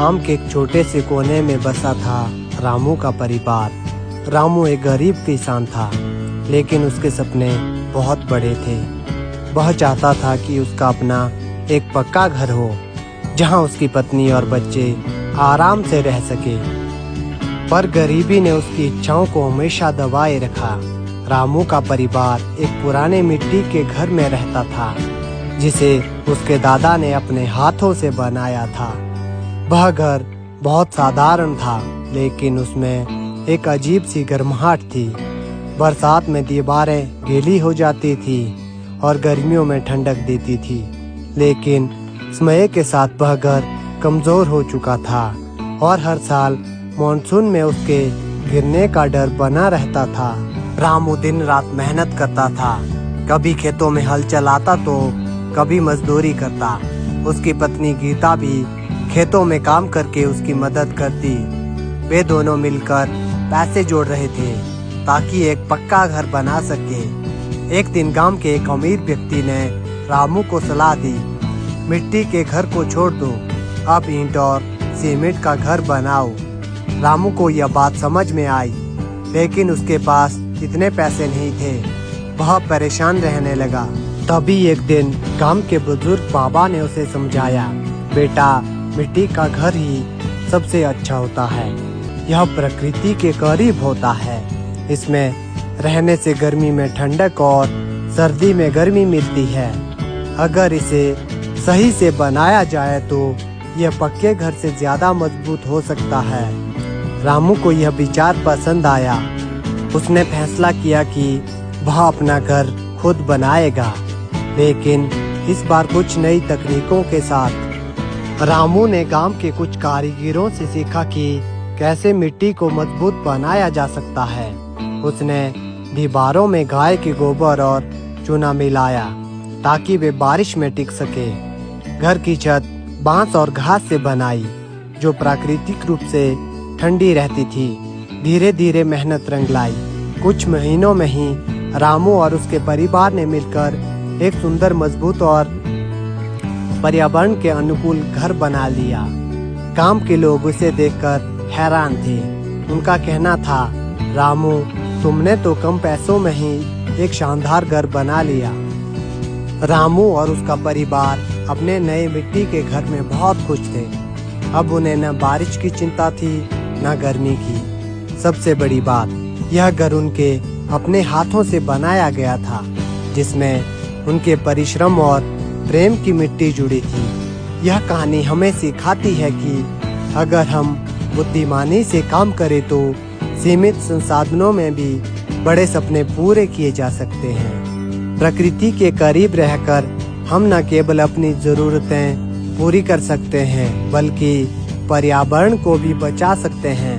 गांव के एक छोटे से कोने में बसा था रामू का परिवार। रामू एक गरीब किसान था, लेकिन उसके सपने बहुत बड़े थे। वह चाहता था कि उसका अपना एक पक्का घर हो, जहां उसकी पत्नी और बच्चे आराम से रह सके। पर गरीबी ने उसकी इच्छाओं को हमेशा दबाए रखा। रामू का परिवार एक पुराने मिट्टी के घर में रहता था, जिसे उसके दादा ने अपने हाथों से बनाया था। वह घर बहुत साधारण था, लेकिन उसमें एक अजीब सी गर्माहट थी। बरसात में दीवारें गीली हो जाती थी और गर्मियों में ठंडक देती थी, लेकिन समय के साथ वह घर कमजोर हो चुका था और हर साल मॉनसून में उसके गिरने का डर बना रहता था। रामू दिन रात मेहनत करता था, कभी खेतों में हल चलाता तो कभी मजदूरी करता। उसकी पत्नी गीता भी खेतों में काम करके उसकी मदद करती। वे दोनों मिलकर पैसे जोड़ रहे थे ताकि एक पक्का घर बना सके। एक दिन गांव के एक अमीर व्यक्ति ने रामू को सलाह दी, मिट्टी के घर को छोड़ दो, अब ईंट और सीमेंट का घर बनाओ। रामू को यह बात समझ में आई, लेकिन उसके पास इतने पैसे नहीं थे। वह परेशान रहने लगा। तभी एक दिन गांव के बुजुर्ग बाबा ने उसे समझाया, बेटा, मिट्टी का घर ही सबसे अच्छा होता है। यह प्रकृति के करीब होता है। इसमें रहने से गर्मी में ठंडक और सर्दी में गर्मी मिलती है। अगर इसे सही से बनाया जाए तो यह पक्के घर से ज्यादा मजबूत हो सकता है। रामू को यह विचार पसंद आया। उसने फैसला किया कि वह अपना घर खुद बनाएगा, लेकिन इस बार कुछ नई तकनीकों के साथ। रामू ने गांव के कुछ कारीगरों से सीखा कि कैसे मिट्टी को मजबूत बनाया जा सकता है। उसने दीवारों में गाय के गोबर और चूना मिलाया ताकि वे बारिश में टिक सके। घर की छत बांस और घास से बनाई, जो प्राकृतिक रूप से ठंडी रहती थी। धीरे धीरे मेहनत रंग लाई। कुछ महीनों में ही रामू और उसके परिवार ने मिलकर एक सुंदर, मजबूत और पर्यावरण के अनुकूल घर बना लिया। गांव के लोग उसे देखकर हैरान थे। उनका कहना था, रामू, तुमने तो कम पैसों में ही एक शानदार घर बना लिया। रामू और उसका परिवार अपने नए मिट्टी के घर में बहुत खुश थे। अब उन्हें न बारिश की चिंता थी, न गर्मी की। सबसे बड़ी बात, यह घर उनके अपने हाथों से बनाया गया था, जिसमें उनके परिश्रम और प्रेम की मिट्टी जुड़ी थी। यह कहानी हमें सिखाती है कि अगर हम बुद्धिमानी से काम करें तो सीमित संसाधनों में भी बड़े सपने पूरे किए जा सकते हैं। प्रकृति के करीब रहकर हम न केवल अपनी जरूरतें पूरी कर सकते हैं, बल्कि पर्यावरण को भी बचा सकते हैं।